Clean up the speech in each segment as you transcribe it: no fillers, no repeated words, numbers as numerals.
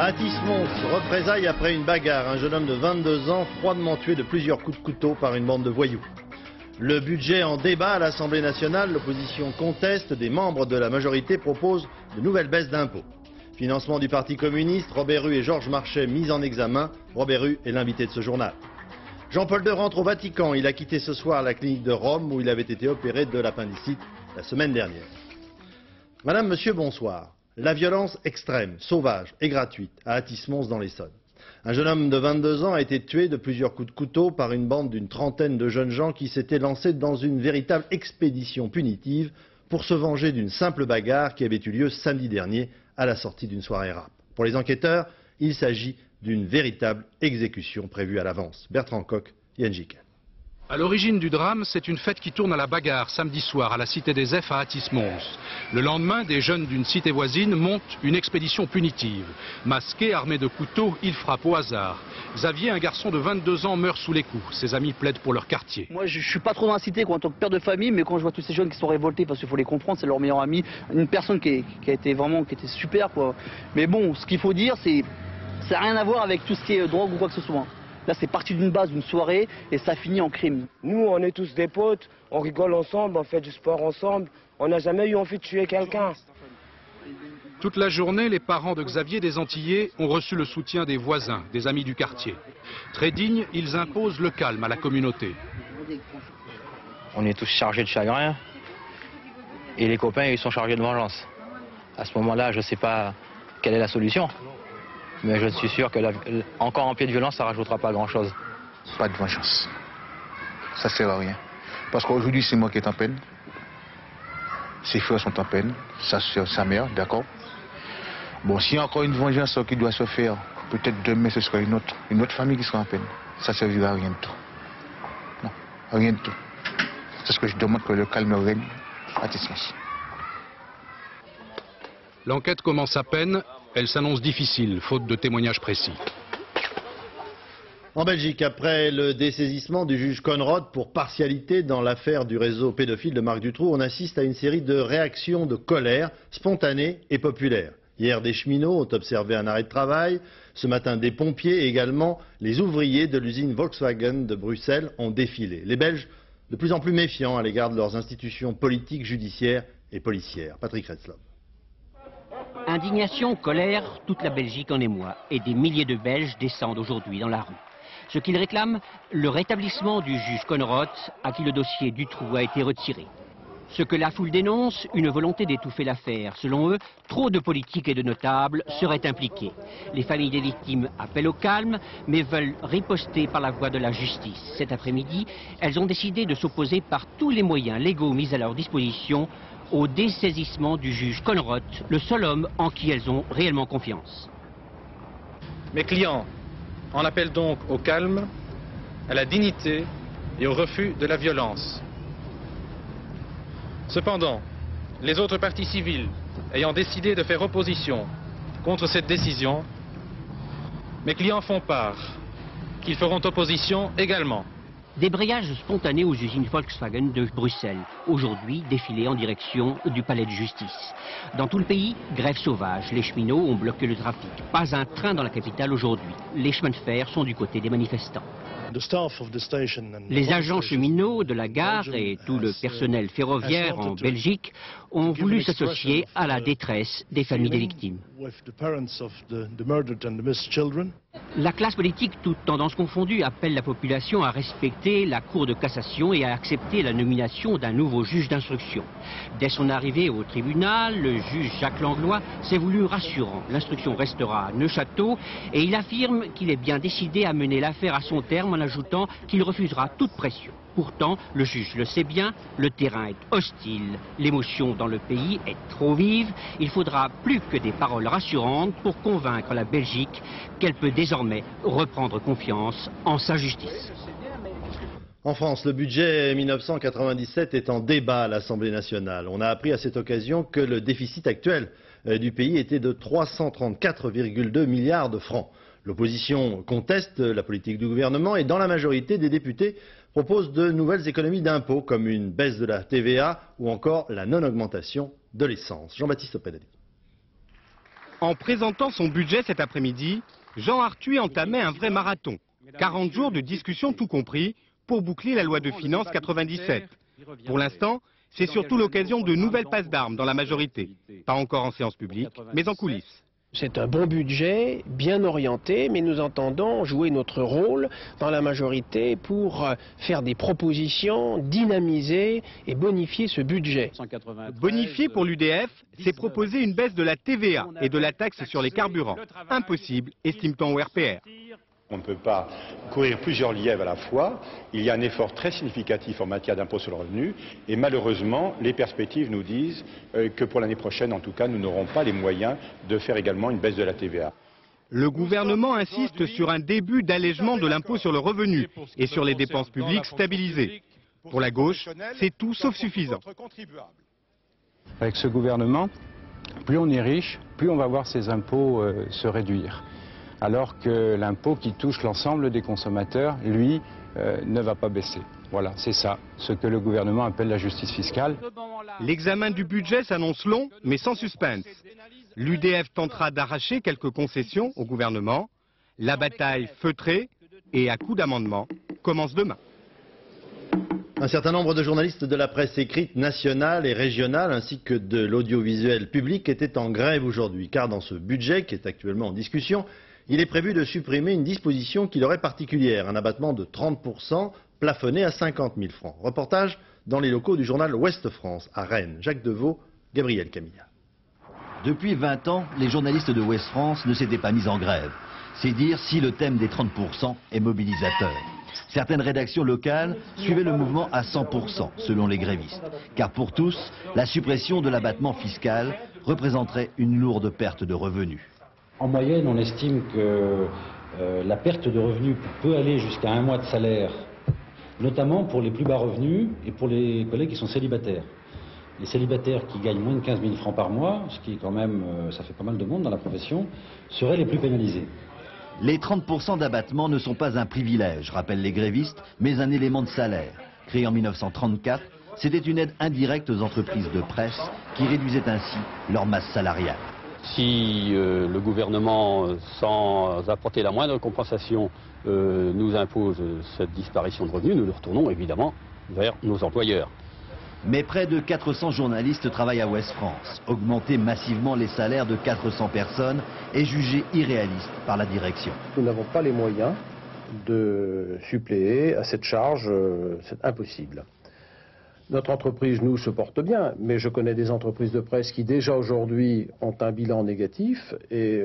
À Athis-Mons, représailles après une bagarre. Un jeune homme de 22 ans froidement tué de plusieurs coups de couteau par une bande de voyous. Le budget en débat à l'Assemblée nationale. L'opposition conteste. Des membres de la majorité proposent de nouvelles baisses d'impôts. Financement du Parti communiste. Robert Rue et Georges Marchais mis en examen. Robert Rue est l'invité de ce journal. Jean-Paul II rentre au Vatican. Il a quitté ce soir la clinique de Rome où il avait été opéré de l'appendicite la semaine dernière. Madame, monsieur, bonsoir. La violence extrême, sauvage et gratuite à Athis-Mons dans l'Essonne. Un jeune homme de 22 ans a été tué de plusieurs coups de couteau par une bande d'une trentaine de jeunes gens qui s'étaient lancés dans une véritable expédition punitive pour se venger d'une simple bagarre qui avait eu lieu samedi dernier à la sortie d'une soirée rap. Pour les enquêteurs, il s'agit d'une véritable exécution prévue à l'avance. Bertrand Coq, Yann Jiquel. À l'origine du drame, c'est une fête qui tourne à la bagarre samedi soir à la Cité des F à Athis-Mons. Le lendemain, des jeunes d'une cité voisine montent une expédition punitive. Masqués, armés de couteaux, ils frappent au hasard. Xavier, un garçon de 22 ans, meurt sous les coups. Ses amis plaident pour leur quartier. Moi, je suis pas trop dans la cité en tant que père de famille, mais quand je vois tous ces jeunes qui sont révoltés, parce qu'il faut les comprendre, c'est leur meilleur ami, une personne qui était super, quoi. Mais bon, ce qu'il faut dire, ça n'a rien à voir avec tout ce qui est drogue ou quoi que ce soit. Là, c'est parti d'une base, d'une soirée, et ça finit en crime. Nous, on est tous des potes, on rigole ensemble, on fait du sport ensemble. On n'a jamais eu envie de tuer quelqu'un. Toute la journée, les parents de Xavier des Antillais ont reçu le soutien des voisins, des amis du quartier. Très dignes, ils imposent le calme à la communauté. On est tous chargés de chagrin, et les copains, ils sont chargés de vengeance. À ce moment-là, je ne sais pas quelle est la solution. Mais je suis sûr que encore un pied de violence, ça ne rajoutera pas grand-chose. Pas de vengeance. Ça ne sert à rien. Parce qu'aujourd'hui, c'est moi qui est en peine. Ses frères sont en peine. Sa soeur, sa mère, d'accord. Bon, s'il y a encore une vengeance qui doit se faire, peut-être demain, ce sera une autre famille qui sera en peine. Ça ne servira à rien de tout. Non, rien de tout. C'est ce que je demande, que le calme règne à Athis-Mons. L'enquête commence à peine. Elle s'annonce difficile, faute de témoignages précis. En Belgique, après le dessaisissement du juge Conrod pour partialité dans l'affaire du réseau pédophile de Marc Dutroux, on assiste à une série de réactions de colère spontanées et populaires. Hier, des cheminots ont observé un arrêt de travail. Ce matin, des pompiers et également les ouvriers de l'usine Volkswagen de Bruxelles ont défilé. Les Belges, de plus en plus méfiants à l'égard de leurs institutions politiques, judiciaires et policières. Patrick Retzloff. Indignation, colère, toute la Belgique en émoi et des milliers de Belges descendent aujourd'hui dans la rue. Ce qu'ils réclament, le rétablissement du juge Conrod à qui le dossier Dutroux a été retiré. Ce que la foule dénonce, une volonté d'étouffer l'affaire. Selon eux, trop de politiques et de notables seraient impliqués. Les familles des victimes appellent au calme, mais veulent riposter par la voie de la justice. Cet après-midi, elles ont décidé de s'opposer par tous les moyens légaux mis à leur disposition au dessaisissement du juge Conrod, le seul homme en qui elles ont réellement confiance. Mes clients en appellent donc au calme, à la dignité et au refus de la violence. Cependant, les autres parties civiles ayant décidé de faire opposition contre cette décision, mes clients font part qu'ils feront opposition également. Débrayage spontané aux usines Volkswagen de Bruxelles. Aujourd'hui, défilé en direction du palais de justice. Dans tout le pays, grève sauvage. Les cheminots ont bloqué le trafic. Pas un train dans la capitale aujourd'hui. Les chemins de fer sont du côté des manifestants. Les agents cheminots de la gare et tout le personnel ferroviaire en Belgique ont voulu s'associer à la détresse des familles des victimes. La classe politique, toutes tendances confondues, appelle la population à respecter la Cour de cassation et à accepter la nomination d'un nouveau juge d'instruction. Dès son arrivée au tribunal, le juge Jacques Langlois s'est voulu rassurant. L'instruction restera à Neuchâteau et il affirme qu'il est bien décidé à mener l'affaire à son terme en ajoutant qu'il refusera toute pression. Pourtant, le juge le sait bien, le terrain est hostile, l'émotion dans le pays est trop vive. Il faudra plus que des paroles rassurantes pour convaincre la Belgique qu'elle peut désormais reprendre confiance en sa justice. En France, le budget 1997 est en débat à l'Assemblée nationale. On a appris à cette occasion que le déficit actuel du pays était de 334,2 milliards de francs. L'opposition conteste la politique du gouvernement et dans la majorité des députés proposent de nouvelles économies d'impôts comme une baisse de la TVA ou encore la non-augmentation de l'essence. Jean-Baptiste Opedali. En présentant son budget cet après-midi, Jean Arthuis entamait un vrai marathon. 40 jours de discussion tout compris pour boucler la loi de finances 97. Pour l'instant, c'est surtout l'occasion de nouvelles passes d'armes dans la majorité. Pas encore en séance publique, mais en coulisses. C'est un bon budget, bien orienté, mais nous entendons jouer notre rôle dans la majorité pour faire des propositions, dynamiser et bonifier ce budget. Bonifier pour l'UDF, c'est proposer une baisse de la TVA et de la taxe sur les carburants. Impossible, estime-t-on au RPR. On ne peut pas courir plusieurs lièvres à la fois. Il y a un effort très significatif en matière d'impôt sur le revenu et malheureusement, les perspectives nous disent que pour l'année prochaine, en tout cas, nous n'aurons pas les moyens de faire également une baisse de la TVA. Le gouvernement insiste sur un début d'allègement de l'impôt sur le revenu et sur les dépenses publiques stabilisées. Pour la gauche, c'est tout sauf suffisant. Avec ce gouvernement, plus on est riche, plus on va voir ses impôts se réduire. Alors que l'impôt qui touche l'ensemble des consommateurs, lui, ne va pas baisser. Voilà, c'est ça, ce que le gouvernement appelle la justice fiscale. L'examen du budget s'annonce long, mais sans suspense. L'UDF tentera d'arracher quelques concessions au gouvernement. La bataille feutrée et à coups d'amendement commence demain. Un certain nombre de journalistes de la presse écrite nationale et régionale ainsi que de l'audiovisuel public étaient en grève aujourd'hui, car dans ce budget qui est actuellement en discussion, il est prévu de supprimer une disposition qui leur est particulière, un abattement de 30% plafonné à 50 000 francs. Reportage dans les locaux du journal Ouest France à Rennes. Jacques Deveau, Gabriel Camilla. Depuis 20 ans, les journalistes de Ouest France ne s'étaient pas mis en grève. C'est dire si le thème des 30% est mobilisateur. Certaines rédactions locales suivaient le mouvement à 100% selon les grévistes. Car pour tous, la suppression de l'abattement fiscal représenterait une lourde perte de revenus. En moyenne, on estime que la perte de revenus peut aller jusqu'à 1 mois de salaire, notamment pour les plus bas revenus et pour les collègues qui sont célibataires. Les célibataires qui gagnent moins de 15 000 francs par mois, ce qui est quand même, ça fait pas mal de monde dans la profession, seraient les plus pénalisés. Les 30% d'abattement ne sont pas un privilège, rappellent les grévistes, mais un élément de salaire. Créé en 1934, c'était une aide indirecte aux entreprises de presse qui réduisait ainsi leur masse salariale. Si le gouvernement, sans apporter la moindre compensation, nous impose cette disparition de revenus, nous nous retournons évidemment vers nos employeurs. Mais près de 400 journalistes travaillent à Ouest France. Augmenter massivement les salaires de 400 personnes est jugé irréaliste par la direction. Nous n'avons pas les moyens de suppléer à cette charge, c'est impossible. Notre entreprise, nous, se porte bien, mais je connais des entreprises de presse qui déjà aujourd'hui ont un bilan négatif et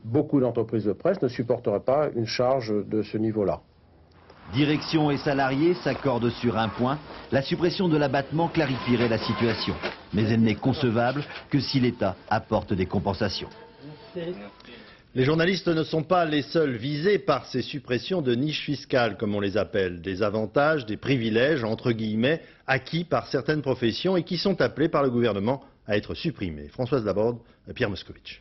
beaucoup d'entreprises de presse ne supporteraient pas une charge de ce niveau-là. Direction et salariés s'accordent sur un point, la suppression de l'abattement clarifierait la situation. Mais elle n'est concevable que si l'État apporte des compensations. Les journalistes ne sont pas les seuls visés par ces suppressions de niches fiscales, comme on les appelle, des avantages, des privilèges, entre guillemets, acquis par certaines professions et qui sont appelés par le gouvernement à être supprimés. Françoise Laborde, Pierre Moscovici.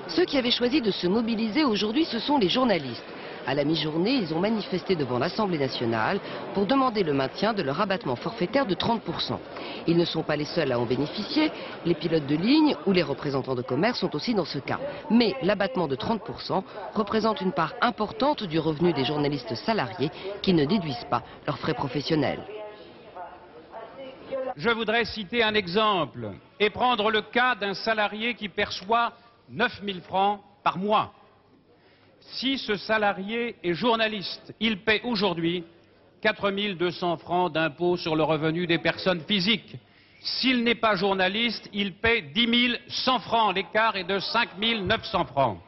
Ceux qui avaient choisi de se mobiliser aujourd'hui, ce sont les journalistes. À la mi-journée, ils ont manifesté devant l'Assemblée nationale pour demander le maintien de leur abattement forfaitaire de 30%. Ils ne sont pas les seuls à en bénéficier. Les pilotes de ligne ou les représentants de commerce sont aussi dans ce cas. Mais l'abattement de 30% représente une part importante du revenu des journalistes salariés qui ne déduisent pas leurs frais professionnels. Je voudrais citer un exemple et prendre le cas d'un salarié qui perçoit 9 000 francs par mois. Si ce salarié est journaliste, il paie aujourd'hui 4 200 francs d'impôt sur le revenu des personnes physiques. S'il n'est pas journaliste, il paie 10 100 francs. L'écart est de 5 900 francs.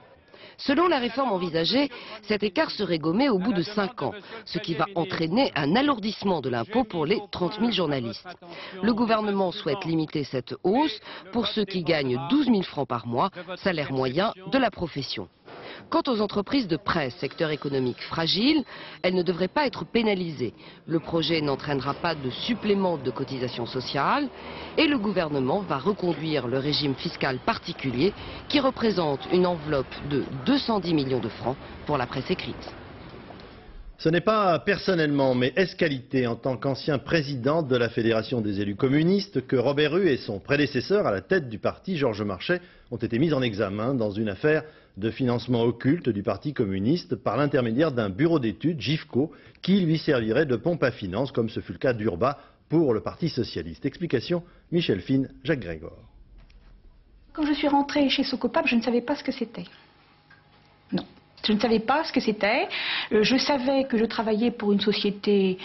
Selon la réforme envisagée, cet écart serait gommé au bout de 5 ans, ce qui va entraîner un alourdissement de l'impôt pour les 30 000 journalistes. Le gouvernement souhaite limiter cette hausse pour ceux qui gagnent 12 000 francs par mois, salaire moyen de la profession. Quant aux entreprises de presse, secteur économique fragile, elles ne devraient pas être pénalisées. Le projet n'entraînera pas de supplément de cotisation sociale et le gouvernement va reconduire le régime fiscal particulier qui représente une enveloppe de 210 millions de francs pour la presse écrite. Ce n'est pas personnellement, mais ès-qualité, en tant qu'ancien président de la Fédération des élus communistes, que Robert Rue et son prédécesseur à la tête du parti, Georges Marchais, ont été mis en examen dans une affaire de financement occulte du Parti communiste par l'intermédiaire d'un bureau d'études, GIFCO, qui lui servirait de pompe à finances, comme ce fut le cas d'Urba pour le Parti socialiste. Explication, Michel Fine, Jacques Grégor. Quand je suis rentrée chez Socopap, je ne savais pas ce que c'était. Non. Je ne savais pas ce que c'était. Je savais que je travaillais pour une société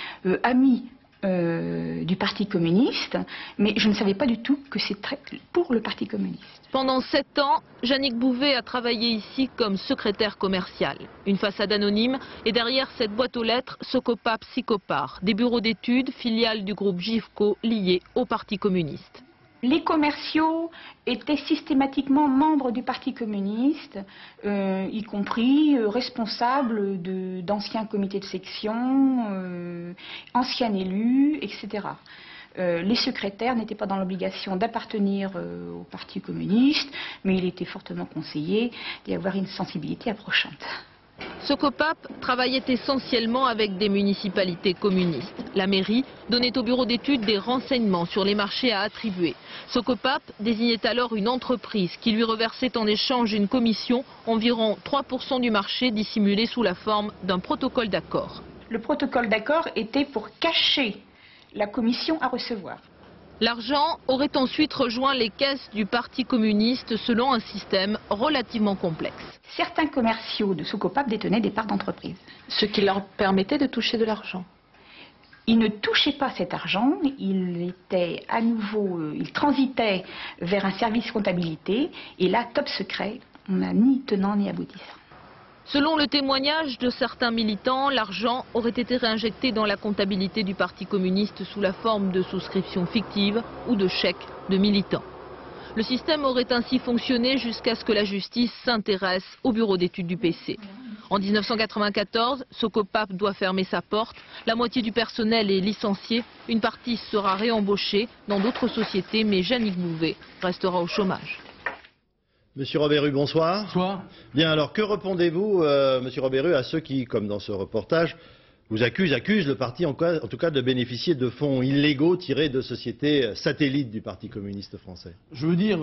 amie du Parti communiste, mais je ne savais pas du tout que c'était pour le Parti communiste. Pendant 7 ans, Jannick Bouvet a travaillé ici comme secrétaire commercial. Une façade anonyme et derrière cette boîte aux lettres, Socopap Psychopar, des bureaux d'études, filiales du groupe GIFCO liés au Parti communiste. Les commerciaux étaient systématiquement membres du Parti communiste, y compris responsables d'anciens comités de section, anciens élus, etc. Les secrétaires n'étaient pas dans l'obligation d'appartenir au Parti communiste, mais il était fortement conseillé d'y avoir une sensibilité approchante. Socopap travaillait essentiellement avec des municipalités communistes. La mairie donnait au bureau d'études des renseignements sur les marchés à attribuer. Socopap désignait alors une entreprise qui lui reversait en échange une commission, environ 3% du marché dissimulé sous la forme d'un protocole d'accord. Le protocole d'accord était pour cacher la commission à recevoir. L'argent aurait ensuite rejoint les caisses du Parti communiste selon un système relativement complexe. Certains commerciaux de Socopap détenaient des parts d'entreprise. Ce qui leur permettait de toucher de l'argent. Ils ne touchaient pas cet argent, ils transitaient vers un service comptabilité, et là, top secret, on n'a ni tenant ni aboutissant. Selon le témoignage de certains militants, l'argent aurait été réinjecté dans la comptabilité du Parti communiste sous la forme de souscriptions fictives ou de chèques de militants. Le système aurait ainsi fonctionné jusqu'à ce que la justice s'intéresse au bureau d'études du PC. En 1994, Socopap doit fermer sa porte, la moitié du personnel est licencié, une partie sera réembauchée dans d'autres sociétés, mais Jannick Bouvet restera au chômage. Monsieur Robert Rue, bonsoir. Bonsoir. Bien, alors que répondez-vous, Monsieur Robert Rue, à ceux qui, comme dans ce reportage, vous accusent le parti en tout cas de bénéficier de fonds illégaux tirés de sociétés satellites du Parti communiste français? Je veux dire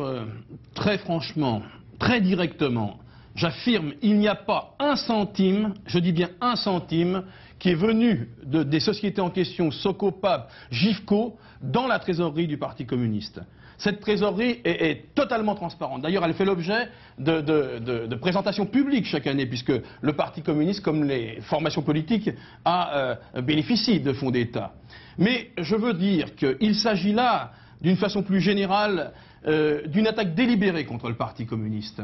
très franchement, très directement, j'affirme, il n'y a pas un centime, je dis bien un centime, qui est venu des sociétés en question, Socopap, GIFCO, dans la trésorerie du Parti communiste. Cette trésorerie est totalement transparente. D'ailleurs, elle fait l'objet de présentations publiques chaque année, puisque le Parti communiste, comme les formations politiques, bénéficie de fonds d'État. Mais je veux dire qu'il s'agit là, d'une façon plus générale, d'une attaque délibérée contre le Parti communiste.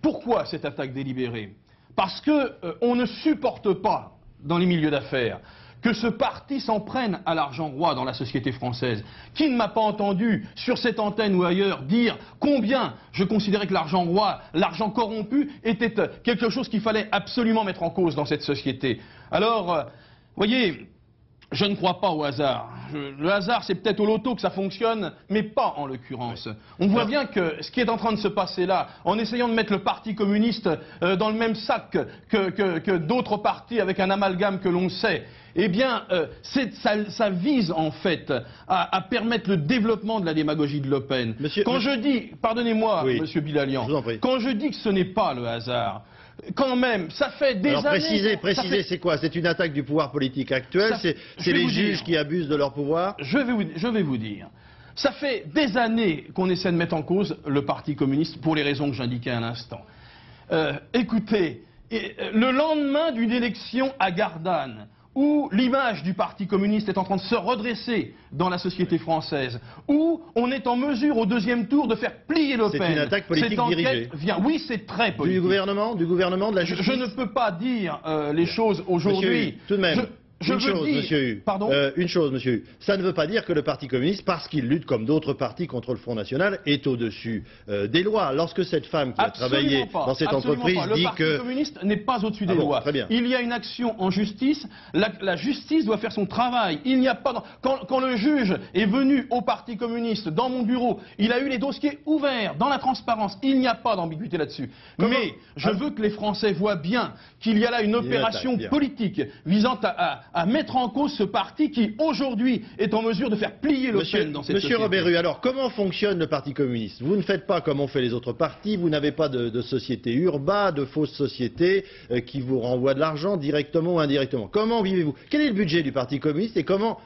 Pourquoi cette attaque délibérée? Parce qu'on ne supporte pas, dans les milieux d'affaires, que ce parti s'en prenne à l'argent roi dans la société française. Qui ne m'a pas entendu, sur cette antenne ou ailleurs, dire combien je considérais que l'argent roi, l'argent corrompu, était quelque chose qu'il fallait absolument mettre en cause dans cette société. Alors, voyez, je ne crois pas au hasard. Le hasard, c'est peut-être au loto que ça fonctionne, mais pas en l'occurrence. On voit bien que ce qui est en train de se passer là, en essayant de mettre le Parti communiste dans le même sac que d'autres partis avec un amalgame que l'on sait, eh bien, ça vise en fait à permettre le développement de la démagogie de Le Pen. Quand je dis, pardonnez-moi, oui, Monsieur Bilalian, quand je dis que ce n'est pas le hasard, quand même, ça fait des années... Précisez, c'est quoi? C'est une attaque du pouvoir politique actuel? C'est les juges qui abusent de leur pouvoir? Je vais vous dire. Ça fait des années qu'on essaie de mettre en cause le Parti communiste pour les raisons que j'indiquais à l'instant. Écoutez, le lendemain d'une élection à Gardanne, où l'image du Parti communiste est en train de se redresser dans la société française, où on est en mesure au deuxième tour de faire plier Le Pen. C'est une attaque politique dirigée. Oui, c'est très politique. Du gouvernement, de la justice? Je ne peux pas dire les choses aujourd'hui. Tout de même. Une chose, monsieur Hu. Ça ne veut pas dire que le Parti communiste, parce qu'il lutte comme d'autres partis contre le Front National, est au-dessus des lois. Lorsque cette femme qui a travaillé dans cette entreprise dit que... Le Parti communiste n'est pas au-dessus des lois. Très bien. Il y a une action en justice. La justice doit faire son travail. Il n'y a pas... Quand le juge est venu au Parti communiste, dans mon bureau, il a eu les dossiers ouverts, dans la transparence. Il n'y a pas d'ambiguïté là-dessus. Mais je veux que les Français voient bien qu'il y a là une opération politique visant à mettre en cause ce parti qui, aujourd'hui, est en mesure de faire plier Le Pen dans cette société. Monsieur Robert Hu, alors comment fonctionne le Parti communiste? Vous ne faites pas comme ont fait les autres partis, vous n'avez pas de société urba, de fausses sociétés qui vous renvoient de l'argent directement ou indirectement. Comment vivez-vous? Quel est le budget du Parti communiste et comment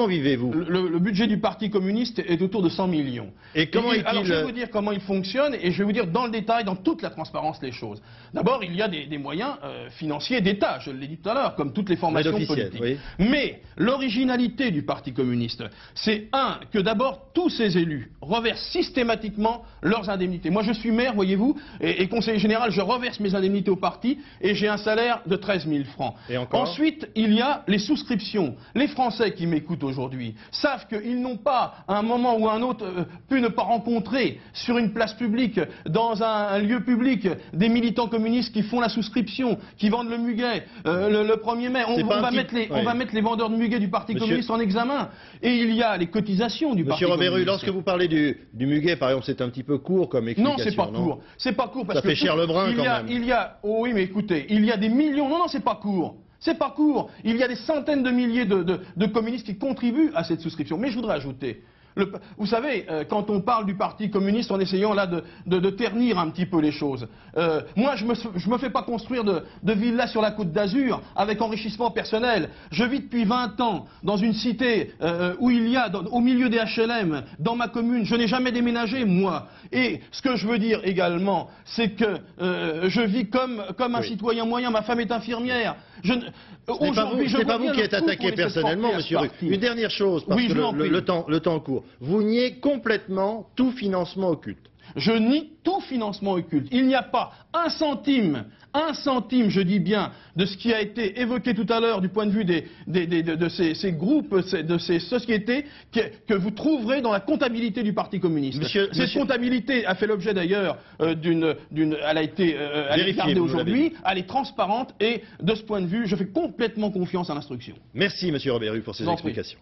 vivez-vous? Le budget du Parti communiste est autour de 100 millions. Et comment est-il... Alors je vais vous dire comment il fonctionne et je vais vous dire dans le détail, dans toute la transparence, les choses. D'abord, il y a des moyens financiers d'État, je l'ai dit tout à l'heure, comme toutes les formations politiques. Oui. Mais l'originalité du Parti communiste, c'est que d'abord, tous ces élus reversent systématiquement leurs indemnités. Moi, je suis maire, voyez-vous, et conseiller général, je reverse mes indemnités au parti et j'ai un salaire de 13 000 francs. Et encore ? Ensuite, il y a les souscriptions. Les Français qui m'écoutent aujourd'hui savent qu'ils n'ont pas, à un moment ou à un autre, pu ne pas rencontrer sur une place publique, dans un lieu public, des militants communistes qui font la souscription, qui vendent le muguet. Le 1er mai, on va mettre les vendeurs de muguet du Parti communiste en examen. Et il y a les cotisations du Parti communiste. Monsieur Robert Hu, lorsque vous parlez du muguet, par exemple, c'est un petit peu court comme explication. Non, c'est pas court. C'est pas court parce que ça fait cher le brin quand même. Oh oui, mais écoutez, il y a des millions. Non, c'est pas court. C'est pas court. Il y a des centaines de milliers de communistes qui contribuent à cette souscription. Mais je voudrais ajouter. Vous savez, quand on parle du Parti communiste en essayant là de ternir un petit peu les choses, moi je me fais pas construire de villas sur la Côte d'Azur avec enrichissement personnel. Je vis depuis 20 ans dans une cité où il y a, au milieu des HLM, dans ma commune, je n'ai jamais déménagé, moi. Et ce que je veux dire également, c'est que je vis comme un citoyen moyen, ma femme est infirmière. C'est pas vous qui êtes attaqué personnellement, monsieur Hu. Une dernière chose, parce que le temps court. Vous niez complètement tout financement occulte. Je nie tout financement occulte. Il n'y a pas un centime, je dis bien, de ce qui a été évoqué tout à l'heure du point de vue de ces groupes, de ces sociétés que vous trouverez dans la comptabilité du Parti communiste. Cette comptabilité a fait l'objet d'ailleurs elle a été regardée aujourd'hui, elle est transparente et de ce point de vue, je fais complètement confiance à l'instruction. Merci monsieur Robert Hu pour ces explications.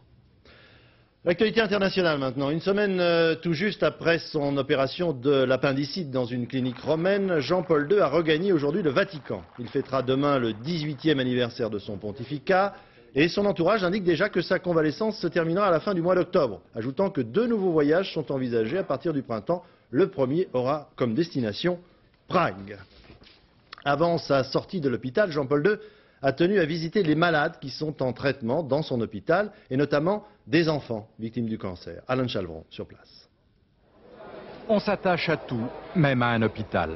L'actualité internationale maintenant. Une semaine tout juste après son opération de l'appendicite dans une clinique romaine, Jean-Paul II a regagné aujourd'hui le Vatican. Il fêtera demain le 18e anniversaire de son pontificat et son entourage indique déjà que sa convalescence se terminera à la fin du mois d'octobre, ajoutant que 2 nouveaux voyages sont envisagés à partir du printemps. Le premier aura comme destination Prague. Avant sa sortie de l'hôpital, Jean-Paul II a tenu à visiter les malades qui sont en traitement dans son hôpital, et notamment des enfants victimes du cancer. Alain Chalvron, sur place. On s'attache à tout, même à un hôpital.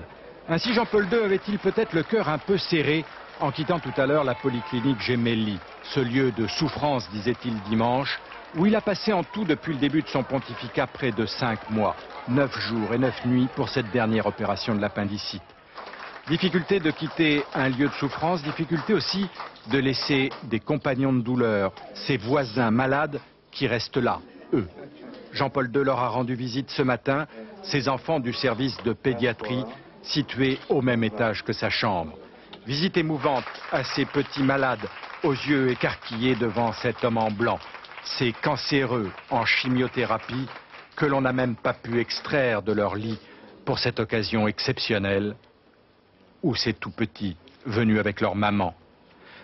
Ainsi Jean-Paul II avait-il peut-être le cœur un peu serré en quittant tout à l'heure la polyclinique Gemelli, ce lieu de souffrance, disait-il dimanche, où il a passé en tout depuis le début de son pontificat près de 5 mois, 9 jours et 9 nuits pour cette dernière opération de l'appendicite. Difficulté de quitter un lieu de souffrance, difficulté aussi de laisser des compagnons de douleur, ses voisins malades qui restent là, eux. Jean-Paul II leur a rendu visite ce matin, ses enfants du service de pédiatrie situés au même étage que sa chambre. Visite émouvante à ces petits malades aux yeux écarquillés devant cet homme en blanc, ces cancéreux en chimiothérapie que l'on n'a même pas pu extraire de leur lit pour cette occasion exceptionnelle, ou ces tout petits venus avec leur maman.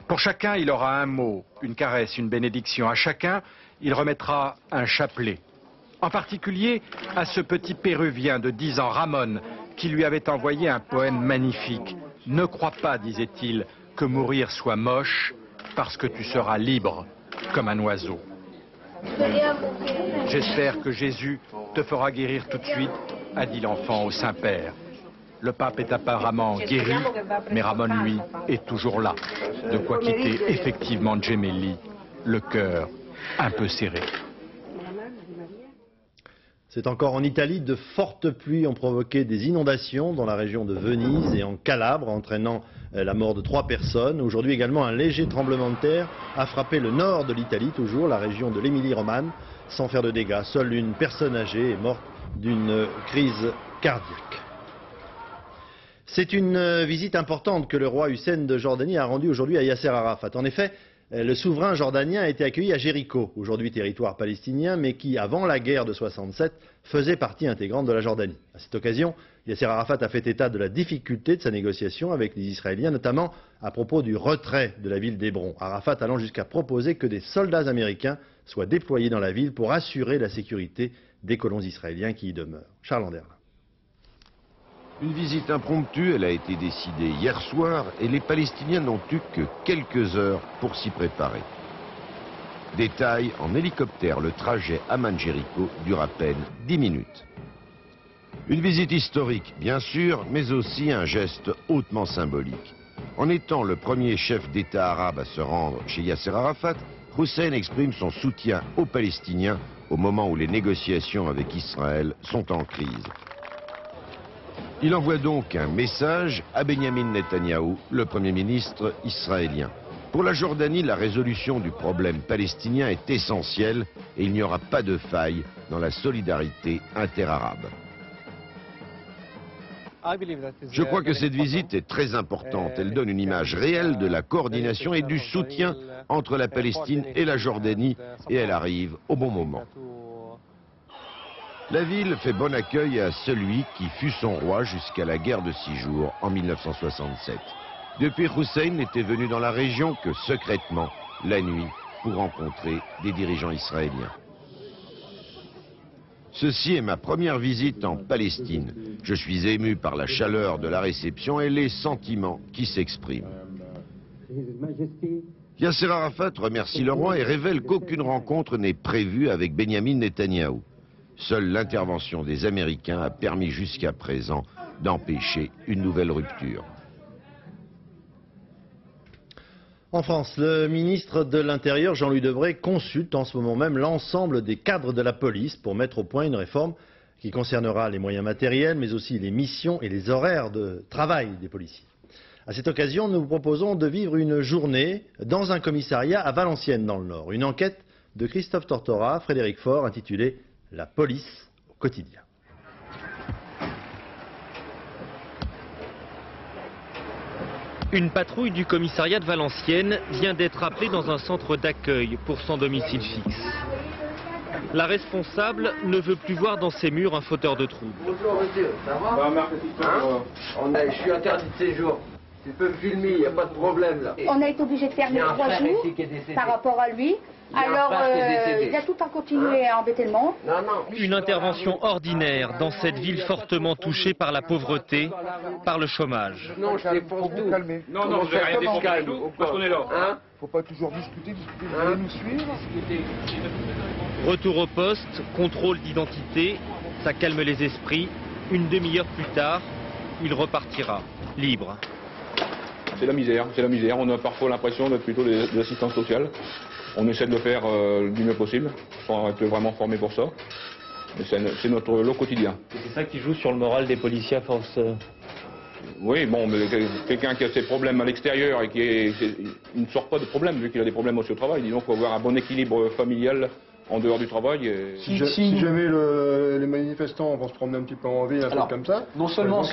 Pour chacun, il aura un mot, une caresse, une bénédiction. À chacun, il remettra un chapelet. En particulier à ce petit Péruvien de 10 ans, Ramon, qui lui avait envoyé un poème magnifique. « Ne crois pas, disait-il, que mourir soit moche, parce que tu seras libre comme un oiseau. J'espère que Jésus te fera guérir tout de suite, a dit l'enfant au Saint-Père. Le pape est apparemment guéri, mais Ramon, lui, est toujours là. De quoi quitter effectivement Gemelli, le cœur un peu serré. C'est encore en Italie, de fortes pluies ont provoqué des inondations dans la région de Venise et en Calabre, entraînant la mort de 3 personnes. Aujourd'hui également, un léger tremblement de terre a frappé le nord de l'Italie, toujours la région de l'Émilie-Romagne, sans faire de dégâts. Seule une personne âgée est morte d'une crise cardiaque. C'est une visite importante que le roi Hussein de Jordanie a rendue aujourd'hui à Yasser Arafat. En effet, le souverain jordanien a été accueilli à Jéricho, aujourd'hui territoire palestinien, mais qui, avant la guerre de 67, faisait partie intégrante de la Jordanie. À cette occasion, Yasser Arafat a fait état de la difficulté de sa négociation avec les Israéliens, notamment à propos du retrait de la ville d'Hébron. Arafat allant jusqu'à proposer que des soldats américains soient déployés dans la ville pour assurer la sécurité des colons israéliens qui y demeurent. Charles Anderlin. Une visite impromptue, elle a été décidée hier soir et les Palestiniens n'ont eu que quelques heures pour s'y préparer. Détail, en hélicoptère, le trajet Amman-Jéricho dure à peine 10 minutes. Une visite historique, bien sûr, mais aussi un geste hautement symbolique. En étant le premier chef d'État arabe à se rendre chez Yasser Arafat, Hussein exprime son soutien aux Palestiniens au moment où les négociations avec Israël sont en crise. Il envoie donc un message à Benyamin Netanyahou, le Premier ministre israélien. Pour la Jordanie, la résolution du problème palestinien est essentielle et il n'y aura pas de faille dans la solidarité interarabe. Je crois que cette visite est très importante. Elle donne une image réelle de la coordination et du soutien entre la Palestine et la Jordanie et elle arrive au bon moment. La ville fait bon accueil à celui qui fut son roi jusqu'à la guerre de 6 jours en 1967. Depuis, Hussein n'était venu dans la région que secrètement, la nuit, pour rencontrer des dirigeants israéliens. Ceci est ma première visite en Palestine. Je suis ému par la chaleur de la réception et les sentiments qui s'expriment. Yasser Arafat remercie le roi et révèle qu'aucune rencontre n'est prévue avec Benyamin Netanyahou. Seule l'intervention des Américains a permis jusqu'à présent d'empêcher une nouvelle rupture. En France, le ministre de l'Intérieur, Jean-Louis Debré, consulte en ce moment même l'ensemble des cadres de la police pour mettre au point une réforme qui concernera les moyens matériels, mais aussi les missions et les horaires de travail des policiers. À cette occasion, nous vous proposons de vivre une journée dans un commissariat à Valenciennes, dans le Nord. Une enquête de Christophe Tortora, Frédéric Faure, intitulée « La police au quotidien ». Une patrouille du commissariat de Valenciennes vient d'être appelée dans un centre d'accueil pour son domicile fixe. La responsable ne veut plus voir dans ses murs un fauteur de troubles. Bonjour monsieur, ça va Je suis interdit de séjour. Tu peux me filmer, il n'y a pas de problème là. On a été obligé de fermer 3 jours par rapport à lui. Alors, il a tout à continuer à embêter le monde. Une intervention ordinaire dans cette ville fortement touchée par la pauvreté, par le chômage. Non, je défonce tout. Non, non, je vais rien défoncer du tout, parce qu'on est là. Faut pas toujours discuter, vous allez nous suivre. Retour au poste, contrôle d'identité, ça calme les esprits. Une demi-heure plus tard, il repartira, libre. C'est la misère, c'est la misère. On a parfois l'impression d'être plutôt des assistants sociaux. On essaie de le faire du mieux possible, sans être vraiment formé pour ça. Mais c'est notre lot quotidien. C'est ça qui joue sur le moral des policiers à force. Oui, bon, mais quelqu'un qui a ses problèmes à l'extérieur et qui ne sort pas de problème, vu qu'il a des problèmes aussi au travail. Disons qu'il faut avoir un bon équilibre familial en dehors du travail. Et... Si jamais les manifestants vont se promener un petit peu en ville, un truc comme ça... Non seulement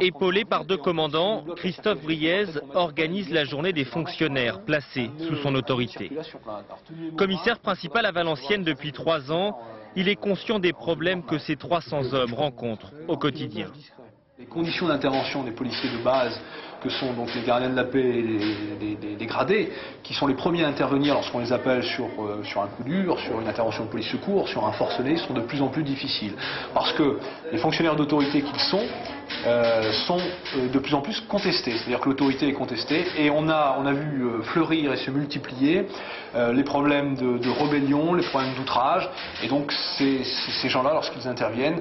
épaulé par 2 commandants, Christophe Briez organise la journée des fonctionnaires placés sous son autorité. Commissaire principal à Valenciennes depuis 3 ans, il est conscient des problèmes que ces 300 hommes rencontrent au quotidien. Les conditions d'intervention des policiers de base, que sont donc les gardiens de la paix et les gradés, qui sont les premiers à intervenir lorsqu'on les appelle sur un coup dur, sur une intervention de police secours, sur un forcené, sont de plus en plus difficiles. Parce que les fonctionnaires d'autorité qu'ils sont de plus en plus contestés. C'est-à-dire que l'autorité est contestée et on a vu fleurir et se multiplier les problèmes de rébellion, les problèmes d'outrage. Et donc ces gens-là, lorsqu'ils interviennent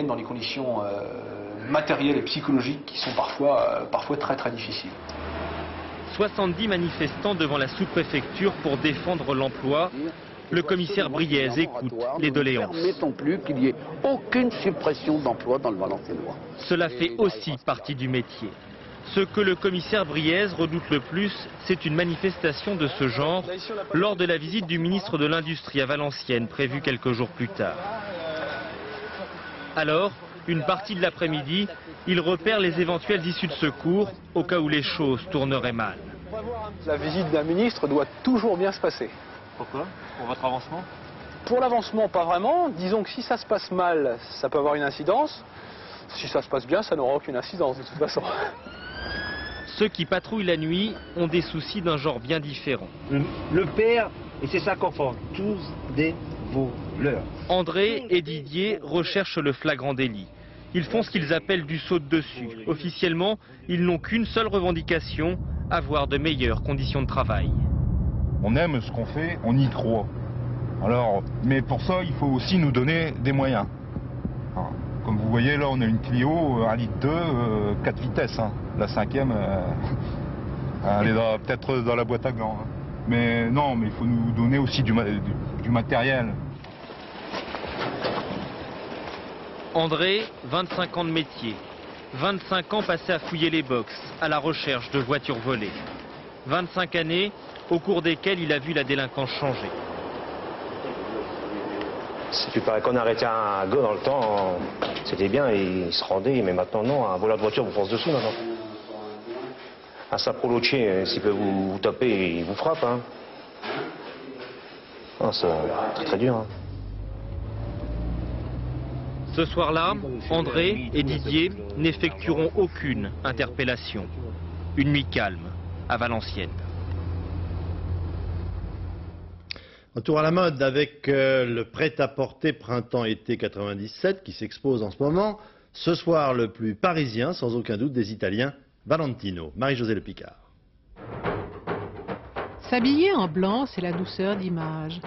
dans des conditions matérielles et psychologiques qui sont parfois très très difficiles. 70 manifestants devant la sous-préfecture pour défendre l'emploi. Le commissaire Briez écoute les doléances. Ne permettons plus qu'il y ait aucune suppression d'emplois dans le Valenciennois. Cela fait aussi partie du métier. Ce que le commissaire Briez redoute le plus, c'est une manifestation de ce genre lors de la visite du ministre de l'Industrie à Valenciennes, prévue quelques jours plus tard. Alors, une partie de l'après-midi, il repère les éventuelles issues de secours au cas où les choses tourneraient mal. La visite d'un ministre doit toujours bien se passer. Pourquoi? Pour votre avancement? Pour l'avancement, pas vraiment. Disons que si ça se passe mal, ça peut avoir une incidence. Si ça se passe bien, ça n'aura aucune incidence de toute façon. Ceux qui patrouillent la nuit ont des soucis d'un genre bien différent. Le père, et c'est ça qu'on fait, tous des voleurs. André et Didier recherchent le flagrant délit. Ils font ce qu'ils appellent du saut de dessus. Officiellement, ils n'ont qu'une seule revendication, avoir de meilleures conditions de travail. On aime ce qu'on fait, on y croit. Alors, mais pour ça, il faut aussi nous donner des moyens. Comme vous voyez, là, on a une Clio 1,2 litre, 4 vitesses. Hein. La 5e, elle est peut-être dans la boîte à gants. Hein. Mais non, mais il faut nous donner aussi du matériel. André, 25 ans de métier. 25 ans passés à fouiller les box, à la recherche de voitures volées. 25 années au cours desquelles il a vu la délinquance changer. Si tu parais qu'on arrêtait un gars dans le temps, c'était bien, il se rendait, mais maintenant non, un voleur de voiture vous fonce dessus maintenant. Un saprolotier, s'il peut vous taper, il vous frappe. Hein. Oh, c'est très dur. Hein. Ce soir-là, André et Didier n'effectueront aucune interpellation. Une nuit calme à Valenciennes. Retour à la mode avec le prêt-à-porter printemps-été 97 qui s'expose en ce moment. Ce soir, le plus parisien, sans aucun doute, des Italiens, Valentino. Marie-Josée Le Picard. S'habiller en blanc, c'est la douceur d'image.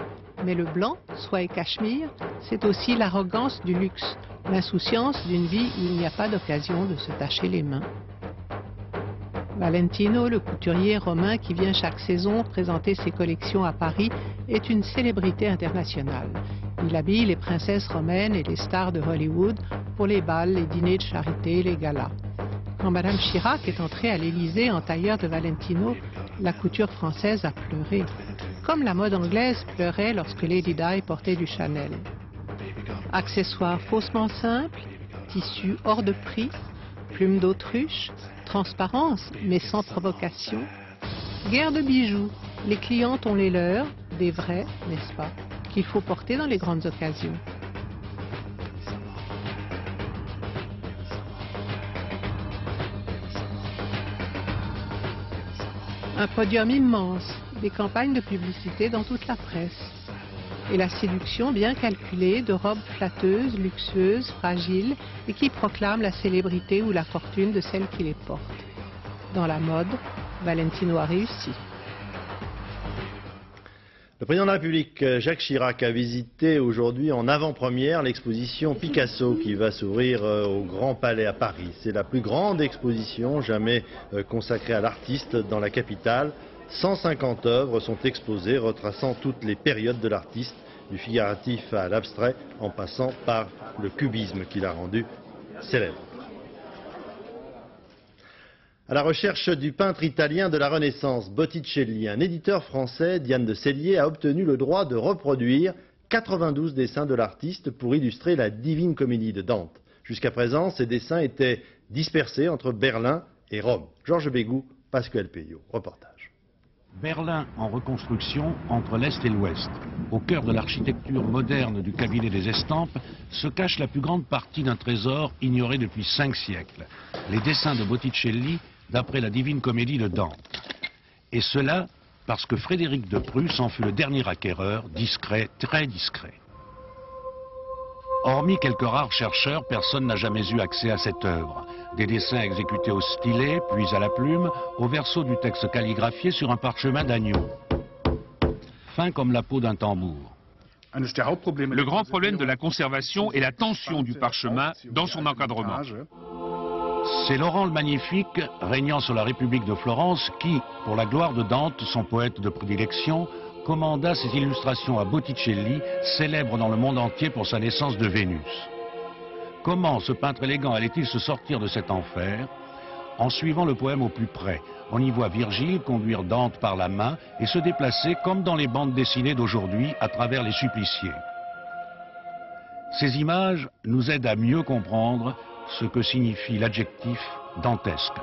Mais le blanc, soie et cachemire, c'est aussi l'arrogance du luxe, l'insouciance d'une vie où il n'y a pas d'occasion de se tacher les mains. Valentino, le couturier romain qui vient chaque saison présenter ses collections à Paris, est une célébrité internationale. Il habille les princesses romaines et les stars de Hollywood pour les balles, les dîners de charité, les galas. Quand Madame Chirac est entrée à l'Élysée en tailleur de Valentino, la couture française a pleuré, comme la mode anglaise pleurait lorsque Lady Di portait du Chanel. Accessoires faussement simples, tissus hors de prix, plumes d'autruche, transparence mais sans provocation. Guerre de bijoux, les clientes ont les leurs, des vrais, n'est-ce pas, qu'il faut porter dans les grandes occasions. Un podium immense, des campagnes de publicité dans toute la presse. Et la séduction bien calculée de robes flatteuses, luxueuses, fragiles et qui proclament la célébrité ou la fortune de celle qui les porte. Dans la mode, Valentino a réussi. Le président de la République, Jacques Chirac, a visité aujourd'hui en avant-première l'exposition Picasso qui va s'ouvrir au Grand Palais à Paris. C'est la plus grande exposition jamais consacrée à l'artiste dans la capitale. 150 œuvres sont exposées, retraçant toutes les périodes de l'artiste, du figuratif à l'abstrait, en passant par le cubisme qui l'a rendu célèbre. À la recherche du peintre italien de la Renaissance, Botticelli, un éditeur français, Diane de Sellier, a obtenu le droit de reproduire 92 dessins de l'artiste pour illustrer la Divine Comédie de Dante. Jusqu'à présent, ces dessins étaient dispersés entre Berlin et Rome. Georges Bégou, Pascal Payot, reportage. Berlin en reconstruction entre l'Est et l'Ouest. Au cœur de l'architecture moderne du cabinet des estampes se cache la plus grande partie d'un trésor ignoré depuis 5 siècles. Les dessins de Botticelli d'après la Divine Comédie de Dante. Et cela parce que Frédéric de Prusse en fut le dernier acquéreur, discret, très discret. Hormis quelques rares chercheurs, personne n'a jamais eu accès à cette œuvre. Des dessins exécutés au stylet, puis à la plume, au verso du texte calligraphié sur un parchemin d'agneau. Fin comme la peau d'un tambour. Le grand problème de la conservation est la tension du parchemin dans son encadrement. C'est Laurent le Magnifique, régnant sur la République de Florence, qui, pour la gloire de Dante, son poète de prédilection, commanda ses illustrations à Botticelli, célèbre dans le monde entier pour sa naissance de Vénus. Comment ce peintre élégant allait-il se sortir de cet enfer? En suivant le poème au plus près, on y voit Virgile conduire Dante par la main et se déplacer comme dans les bandes dessinées d'aujourd'hui à travers les suppliciés. Ces images nous aident à mieux comprendre ce que signifie l'adjectif dantesque.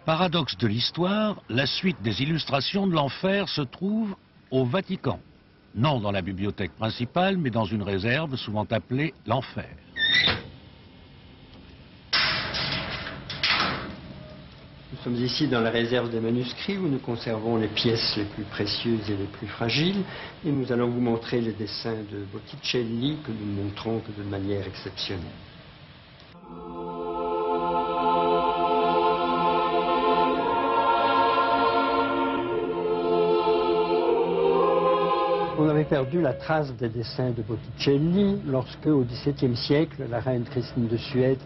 Paradoxe de l'histoire, la suite des illustrations de l'enfer se trouve au Vatican. Non dans la bibliothèque principale, mais dans une réserve souvent appelée l'enfer. Nous sommes ici dans la réserve des manuscrits où nous conservons les pièces les plus précieuses et les plus fragiles. Et nous allons vous montrer les dessins de Botticelli que nous ne montrons que de manière exceptionnelle. On avait perdu la trace des dessins de Botticelli lorsque, au XVIIe siècle, la reine Christine de Suède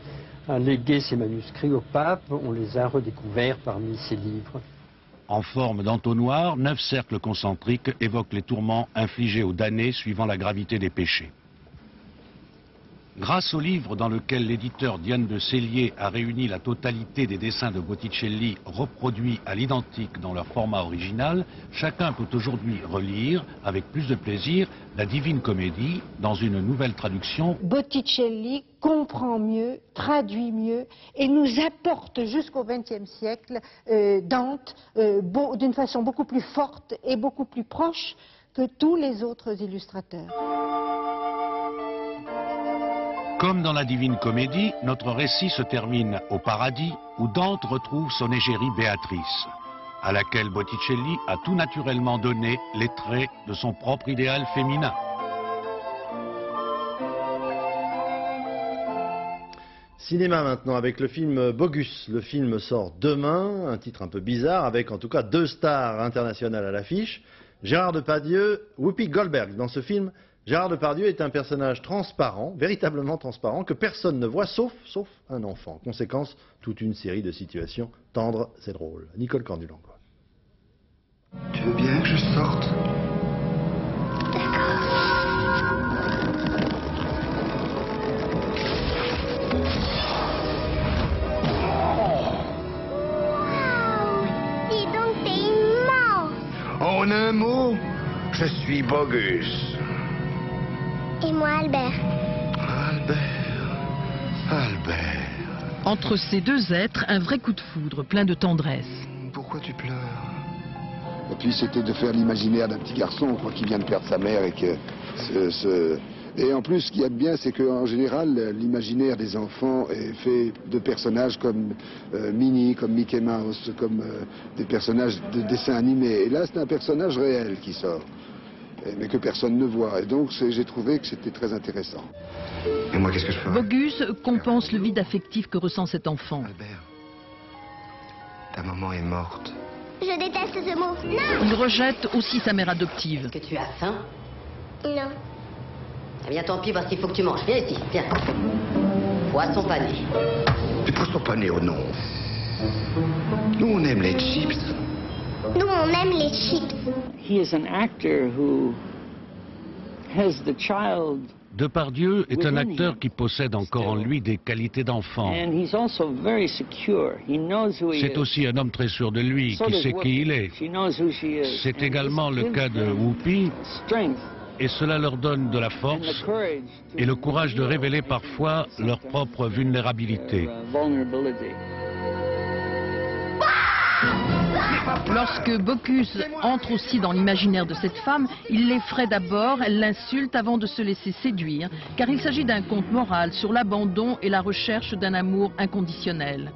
a légué ses manuscrits au pape. On les a redécouverts parmi ses livres. En forme d'entonnoir, 9 cercles concentriques évoquent les tourments infligés aux damnés suivant la gravité des péchés. Grâce au livre dans lequel l'éditeur Diane de Sellier a réuni la totalité des dessins de Botticelli reproduits à l'identique dans leur format original, chacun peut aujourd'hui relire avec plus de plaisir la Divine Comédie dans une nouvelle traduction. Botticelli comprend mieux, traduit mieux et nous apporte jusqu'au XXe siècle Dante d'une façon beaucoup plus forte et beaucoup plus proche que tous les autres illustrateurs. Comme dans la Divine Comédie, notre récit se termine au paradis où Dante retrouve son égérie Béatrice, à laquelle Botticelli a tout naturellement donné les traits de son propre idéal féminin. Cinéma maintenant avec le film Bogus. Le film sort demain, un titre un peu bizarre avec en tout cas 2 stars internationales à l'affiche. Gérard Depardieu, Whoopi Goldberg. Dans ce film, Gérard Depardieu est un personnage transparent, véritablement transparent, que personne ne voit sauf un enfant. Conséquence, toute une série de situations tendres, c'est drôle. Nicole Cornulan. Tu veux bien que je sorte? Dis donc, t'es immense. En un mot, je suis Bogus. Et moi, Albert. Albert. Entre ces deux êtres, un vrai coup de foudre, plein de tendresse. Pourquoi tu pleures? Et puis c'était de faire l'imaginaire d'un petit garçon, quoi, qui vient de perdre sa mère et que Et en plus, ce qu'il y a de bien, c'est qu'en général, l'imaginaire des enfants est fait de personnages comme Minnie, comme Mickey Mouse, comme des personnages de dessins animés. Et là, c'est un personnage réel qui sort, mais que personne ne voit. Et donc, j'ai trouvé que c'était très intéressant. Et moi, qu'est-ce que je fais? Bogus compense le vide affectif que ressent cet enfant. Albert, ta maman est morte. Je déteste ce mot. Non! Il rejette aussi sa mère adoptive. Est-ce que tu as faim? Non. Eh bien, tant pis, parce qu'il faut que tu manges. Viens ici, viens. Poisson pané. Du poisson pané, oh non. Nous, on aime les chips. Nous, on aime les chips. He is an actor who has the child. Depardieu est un acteur qui possède encore en lui des qualités d'enfant. C'est aussi un homme très sûr de lui, qui sait qui il est. C'est également le cas de Whoopi, et cela leur donne de la force et le courage de révéler parfois leur propre vulnérabilité. Lorsque Bocuse entre aussi dans l'imaginaire de cette femme, il l'effraie d'abord, elle l'insulte avant de se laisser séduire, car il s'agit d'un conte moral sur l'abandon et la recherche d'un amour inconditionnel.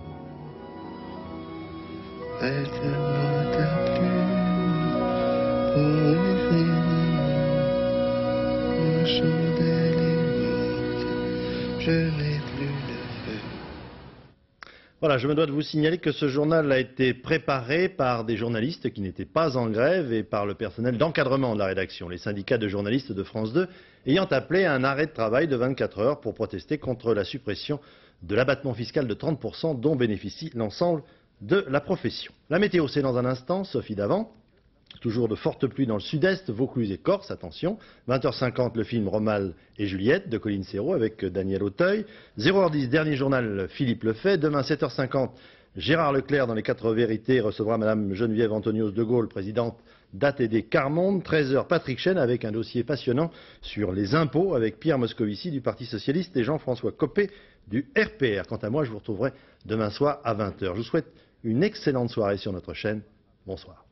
Voilà, je me dois de vous signaler que ce journal a été préparé par des journalistes qui n'étaient pas en grève et par le personnel d'encadrement de la rédaction, les syndicats de journalistes de France 2, ayant appelé à un arrêt de travail de 24 heures pour protester contre la suppression de l'abattement fiscal de 30% dont bénéficie l'ensemble de la profession. La météo, c'est dans un instant, Sophie Davant. Toujours de fortes pluies dans le sud-est, Vaucluse et Corse, attention. 20h50, le film Romal et Juliette de Colline Serrault avec Daniel Auteuil. 0h10, dernier journal Philippe Lefay. Demain, 7h50, Gérard Leclerc dans les 4 vérités recevra Madame Geneviève Antonios de Gaulle, présidente d'ATD Carmonde. 13h, Patrick Chêne avec un dossier passionnant sur les impôts avec Pierre Moscovici du Parti Socialiste et Jean-François Copé du RPR. Quant à moi, je vous retrouverai demain soir à 20h. Je vous souhaite une excellente soirée sur notre chaîne. Bonsoir.